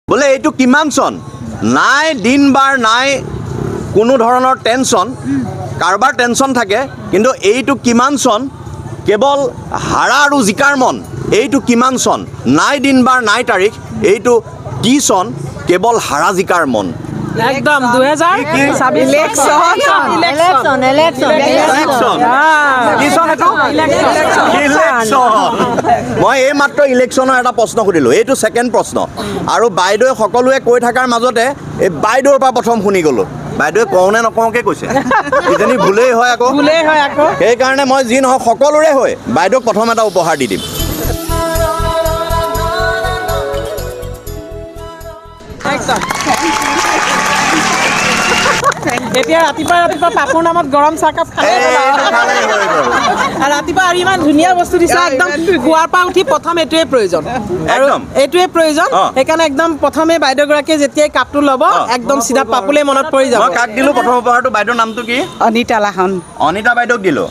বোলে এইটো কিমান চন নাই দিন বাৰ নাই কোনো ধৰণৰ টেনশ্যন কাৰোবাৰ টেনশ্যন থাকে কিন্তু এইটো কিমান চন কেৱল হাৰা আৰু জিকাৰ মন এইটো কিমান চন নাই দিন বাৰ নাই তাৰিখ এইটো কি চন কেৱল হাৰা জিকাৰ মন একদম 2026 ইলেকশন মই এই মাত্ৰ ইলেকশ্যনৰ এটা প্ৰশ্ন সুধিলোঁ এইটো ছেকেণ্ড প্ৰশ্ন আৰু বাইদেৱে সকলোৱে কৈ থকাৰ মাজতে এই বাইদেউৰ পৰা প্ৰথম শুনি গ'লোঁ বাইদেৱে কওঁ নে নকওঁকে কৈছে কিজানি ভুলেই হয় আকৌ সেইকাৰণে মই যি নহওক সকলোৰে হৈ বাইদেউক প্ৰথম এটা উপহাৰ দি দিম এতিয়া ৰাতিপুৱা পাপুৰ নামত গৰম চাহকাপ খালে আৰু ৰাতিপুৱা আৰু ইমান ধুনীয়া বস্তু দিছে একদম শুৱাৰ পৰা উঠি প্ৰথম এইটোৱে প্ৰয়োজন আৰু এইটোৱে প্ৰয়োজন সেইকাৰণে একদম প্ৰথমে বাইদেউগৰাকীয়ে যেতিয়াই কাপটো ল'ব একদম চিধা পাপুলে মনত পৰি যাব মই কাক দিলোঁ প্ৰথম উপহাৰটো বাইদেউৰ নামটো কি অনিতা লাহন অনিতা বাইদেউক দিলোঁ